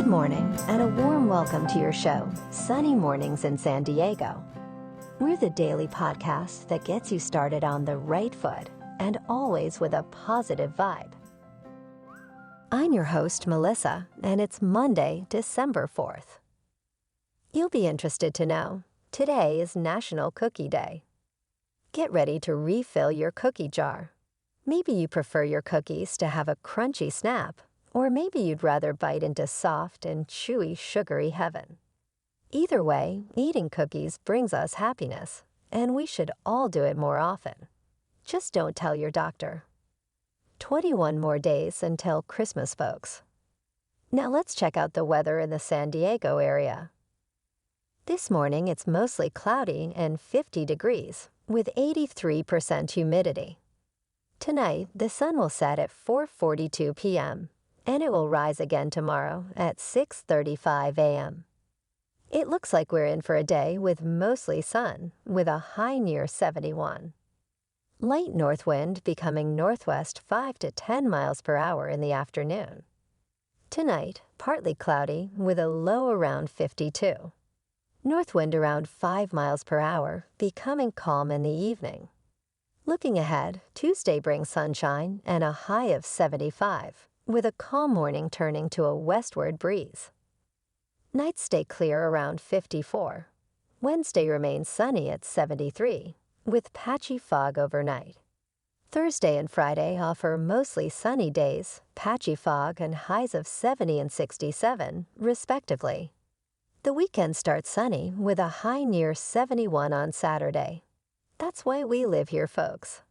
Good morning, and a warm welcome to your show, Sunny Mornings in San Diego. We're the daily podcast that gets you started on the right foot and always with a positive vibe. I'm your host, Melissa, and it's Monday, December 4th. You'll be interested to know, today is National Cookie Day. Get ready to refill your cookie jar. Maybe you prefer your cookies to have a crunchy snap, or maybe you'd rather bite into soft and chewy sugary heaven. Either way, eating cookies brings us happiness, and we should all do it more often. Just don't tell your doctor. 21 more days until Christmas, folks. Now let's check out the weather in the San Diego area. This morning it's mostly cloudy and 50 degrees, with 83% humidity. Tonight, the sun will set at 4:42 p.m., and it will rise again tomorrow at 6:35 a.m. It looks like we're in for a day with mostly sun, with a high near 71. Light north wind becoming northwest 5 to 10 miles per hour in the afternoon. Tonight, partly cloudy with a low around 52. North wind around 5 miles per hour, becoming calm in the evening. Looking ahead, Tuesday brings sunshine and a high of 75, with a calm morning turning to a westward breeze. Nights stay clear around 54. Wednesday remains sunny at 73, with patchy fog overnight. Thursday and Friday offer mostly sunny days, patchy fog, and highs of 70 and 67, respectively. The weekend starts sunny with a high near 71 on Saturday. That's why we live here, folks.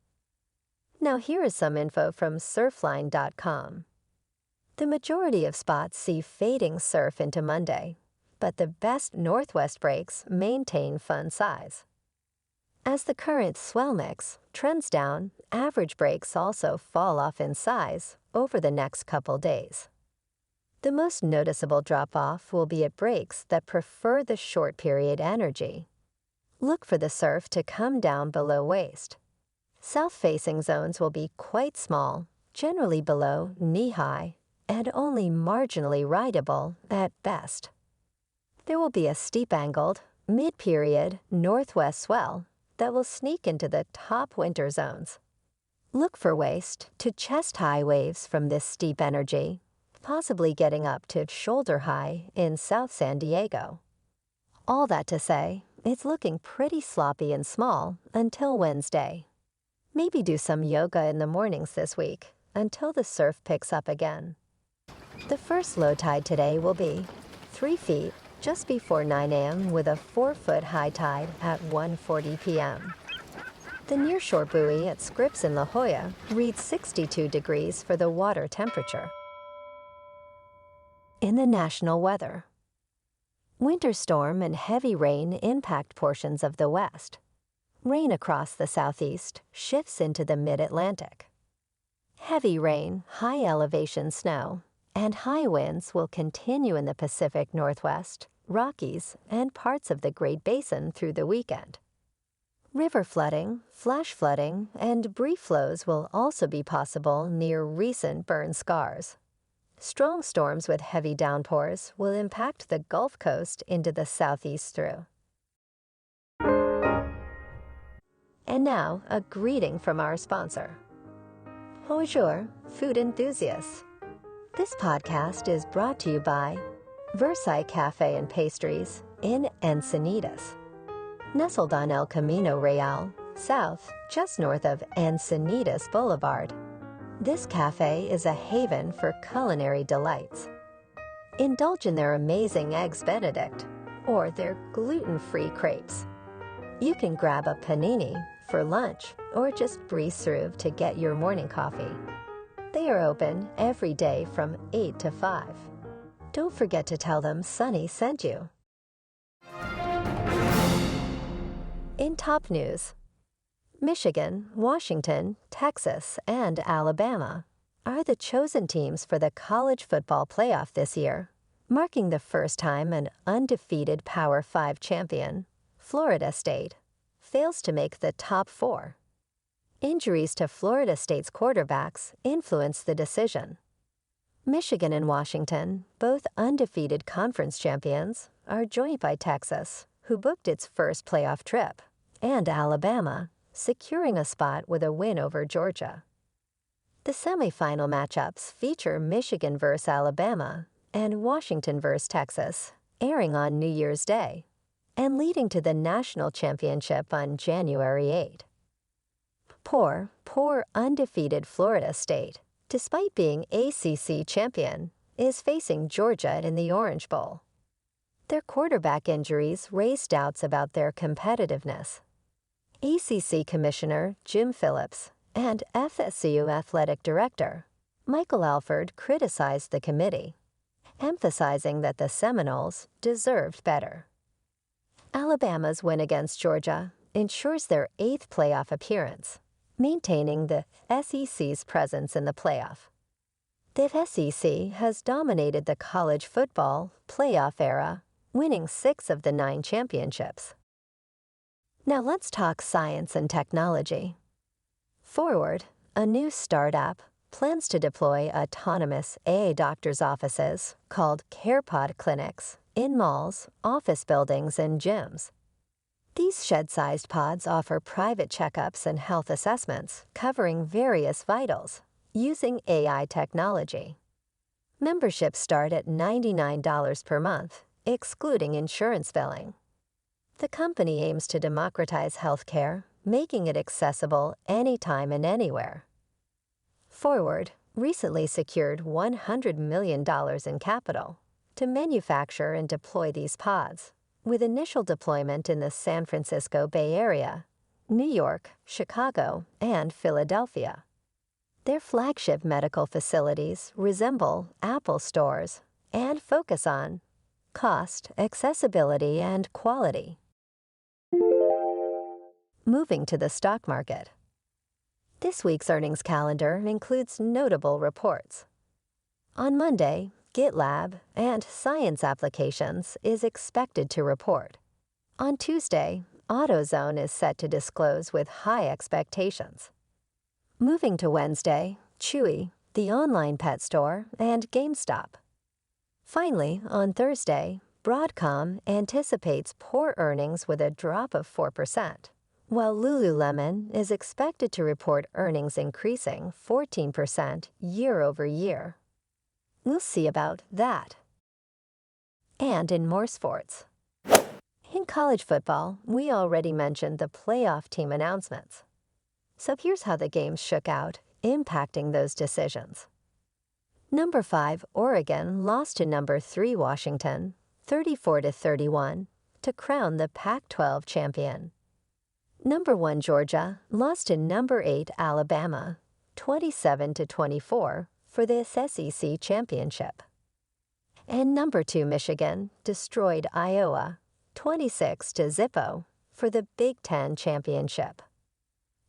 Now here is some info from surfline.com. The majority of spots see fading surf into Monday, but the best northwest breaks maintain fun size. As the current swell mix trends down, average breaks also fall off in size over the next couple days. The most noticeable drop-off will be at breaks that prefer the short period energy. Look for the surf to come down below waist. South-facing zones will be quite small, generally below knee-high, and only marginally rideable at best. There will be a steep-angled, mid-period northwest swell that will sneak into the top winter zones. Look for waist to chest-high waves from this steep energy, possibly getting up to shoulder-high in South San Diego. All that to say, it's looking pretty sloppy and small until Wednesday. Maybe do some yoga in the mornings this week until the surf picks up again. The first low tide today will be 3 feet just before 9 a.m. with a 4-foot high tide at 1:40 p.m. The nearshore buoy at Scripps in La Jolla reads 62 degrees for the water temperature. In the national weather, winter storm and heavy rain impact portions of the west. Rain across the southeast shifts into the mid-Atlantic. Heavy rain, high elevation snow, and high winds will continue in the Pacific Northwest, Rockies, and parts of the Great Basin through the weekend. River flooding, flash flooding, and brief flows will also be possible near recent burn scars. Strong storms with heavy downpours will impact the Gulf Coast into the southeast through. And now, a greeting from our sponsor. Bonjour, food enthusiasts. This podcast is brought to you by Versailles Cafe and Pastries in Encinitas. Nestled on El Camino Real, south, just north of Encinitas Boulevard. This cafe is a haven for culinary delights. Indulge in their amazing Eggs Benedict or their gluten-free crepes. You can grab a panini for lunch or just breeze through to get your morning coffee. They are open every day from 8 to 5. Don't forget to tell them Sunny sent you. In top news, Michigan, Washington, Texas, and Alabama are the chosen teams for the college football playoff this year, marking the first time an undefeated Power 5 champion, Florida State, fails to make the top 4. Injuries to Florida State's quarterbacks influenced the decision. Michigan and Washington, both undefeated conference champions, are joined by Texas, who booked its first playoff trip, and Alabama, securing a spot with a win over Georgia. The semifinal matchups feature Michigan vs. Alabama and Washington vs. Texas, airing on New Year's Day, and leading to the national championship on January 8. Poor undefeated Florida State, despite being ACC champion, is facing Georgia in the Orange Bowl. Their quarterback injuries raise doubts about their competitiveness. ACC Commissioner Jim Phillips and FSU Athletic Director Michael Alford criticized the committee, emphasizing that the Seminoles deserved better. Alabama's win against Georgia ensures their 8th playoff appearance, maintaining the SEC's presence in the playoff. The SEC has dominated the college football playoff era, winning 6 of the 9 championships. Now let's talk science and technology. Forward, a new startup, plans to deploy autonomous AI doctors' offices called CarePod clinics in malls, office buildings, and gyms. These shed-sized pods offer private checkups and health assessments covering various vitals using AI technology. Memberships start at $99 per month, excluding insurance billing. The company aims to democratize healthcare, making it accessible anytime and anywhere. Forward recently secured $100 million in capital to manufacture and deploy these pods, with initial deployment in the San Francisco Bay Area, New York, Chicago, and Philadelphia. Their flagship medical facilities resemble Apple stores and focus on cost, accessibility, and quality. Moving to the stock market. This week's earnings calendar includes notable reports. On Monday, GitLab and Science Applications is expected to report. On Tuesday, AutoZone is set to disclose with high expectations. Moving to Wednesday, Chewy, the online pet store, and GameStop. Finally, on Thursday, Broadcom anticipates poor earnings with a drop of 4%, while Lululemon is expected to report earnings increasing 14% year over year. We'll see about that. And in more sports. In college football, we already mentioned the playoff team announcements. So here's how the games shook out, impacting those decisions. Number 5, Oregon lost to number 3, Washington, 34-31, to crown the Pac-12 champion. Number 1, Georgia lost to number 8, Alabama, 27-24, for the SEC championship. And number 2, Michigan destroyed Iowa, 26-0, for the Big Ten championship.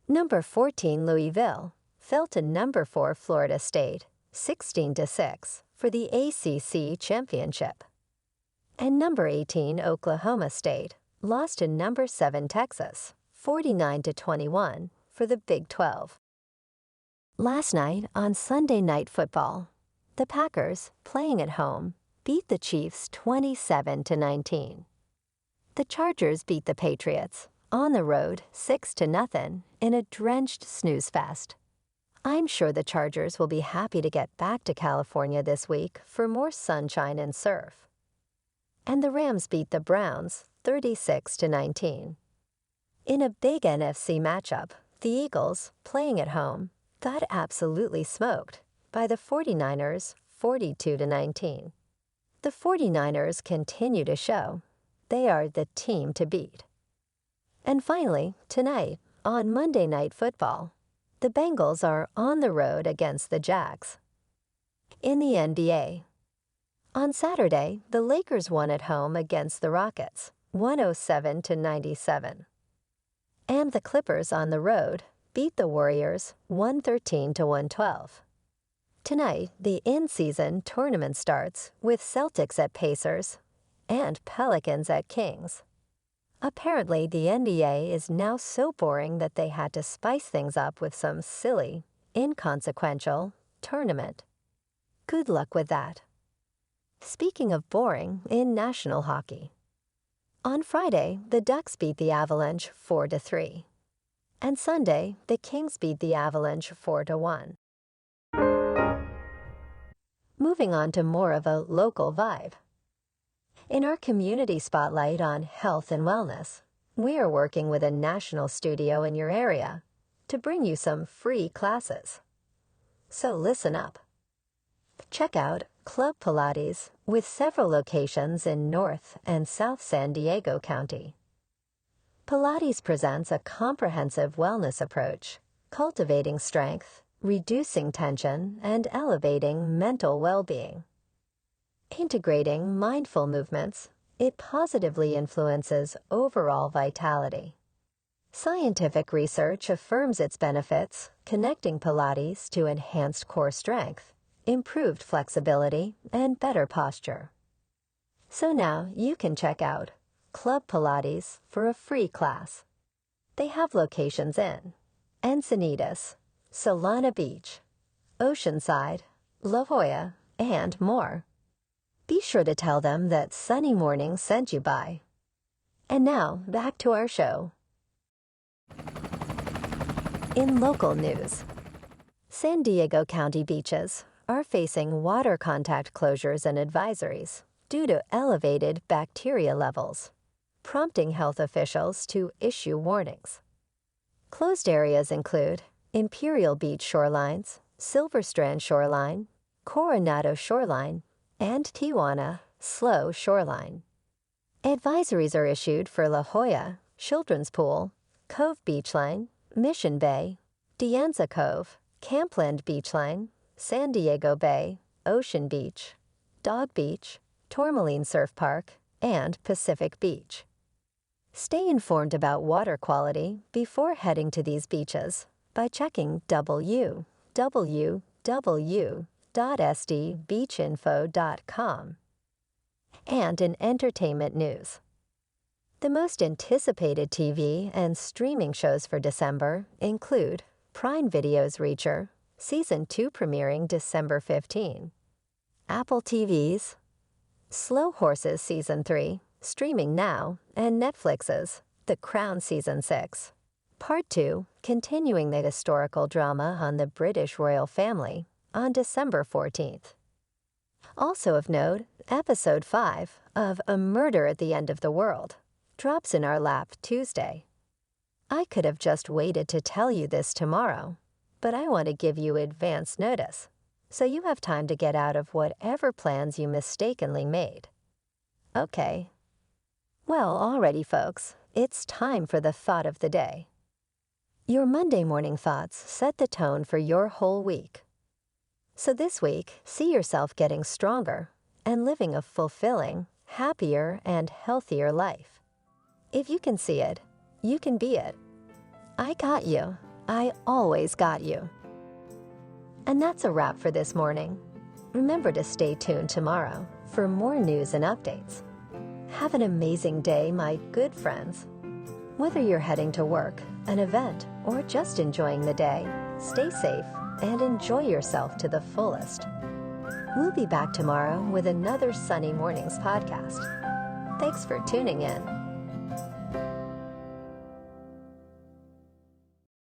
Number 14, Louisville fell to number 4, Florida State, 16-6, for the ACC championship. And number 18, Oklahoma State lost to number 7, Texas, 49-21, for the Big 12. Last night on Sunday Night Football, the Packers, playing at home, beat the Chiefs 27-19. The Chargers beat the Patriots on the road 6-0 in a drenched snooze fest. I'm sure the Chargers will be happy to get back to California this week for more sunshine and surf. And the Rams beat the Browns 36-19. In a big NFC matchup, the Eagles, playing at home, got absolutely smoked by the 49ers 42-19. The 49ers continue to show they are the team to beat. And finally, tonight, on Monday Night Football, the Bengals are on the road against the Jags. In the NBA, on Saturday, the Lakers won at home against the Rockets, 107-97. And the Clippers on the road beat the Warriors 113-112. Tonight, the in-season tournament starts with Celtics at Pacers and Pelicans at Kings. Apparently, the NBA is now so boring that they had to spice things up with some silly, inconsequential tournament. Good luck with that. Speaking of boring, in national hockey. On Friday, the Ducks beat the Avalanche 4-3. And Sunday, the Kings beat the Avalanche 4-1. Moving on to more of a local vibe. In our community spotlight on health and wellness, we are working with a national studio in your area to bring you some free classes. So listen up. Check out Club Pilates with several locations in North and South San Diego County. Pilates presents a comprehensive wellness approach, cultivating strength, reducing tension, and elevating mental well-being. Integrating mindful movements, it positively influences overall vitality. Scientific research affirms its benefits, connecting Pilates to enhanced core strength, improved flexibility, and better posture. So now you can check out Club Pilates for a free class. They have locations in Encinitas, Solana Beach, Oceanside, La Jolla, and more. Be sure to tell them that Sunny Mornings sent you by. And now, back to our show. In local news, San Diego County beaches are facing water contact closures and advisories due to elevated bacteria levels, prompting health officials to issue warnings. Closed areas include Imperial Beach shorelines, Silver Strand shoreline, Coronado shoreline, and Tijuana Slow shoreline. Advisories are issued for La Jolla, Children's Pool, Cove Beachline, Mission Bay, Dianza Cove, Campland Beachline, San Diego Bay, Ocean Beach, Dog Beach, Tourmaline Surf Park, and Pacific Beach. Stay informed about water quality before heading to these beaches by checking www.sdbeachinfo.com. And in entertainment news, the most anticipated TV and streaming shows for December include Prime Video's Reacher, Season 2 premiering December 15, Apple TV's Slow Horses Season 3, streaming now, and Netflix's The Crown Season 6. Part 2, continuing the historical drama on the British royal family, on December 14th. Also of note, Episode 5 of A Murder at the End of the World drops in our lap Tuesday. I could have just waited to tell you this tomorrow, but I want to give you advance notice, so you have time to get out of whatever plans you mistakenly made. Okay. Well, alrighty, folks, it's time for the thought of the day. Your Monday morning thoughts set the tone for your whole week. So this week, see yourself getting stronger and living a fulfilling, happier, and healthier life. If you can see it, you can be it. I got you. I always got you. And that's a wrap for this morning. Remember to stay tuned tomorrow for more news and updates. Have an amazing day, my good friends. Whether you're heading to work, an event, or just enjoying the day, stay safe and enjoy yourself to the fullest. We'll be back tomorrow with another Sunny Mornings podcast. Thanks for tuning in.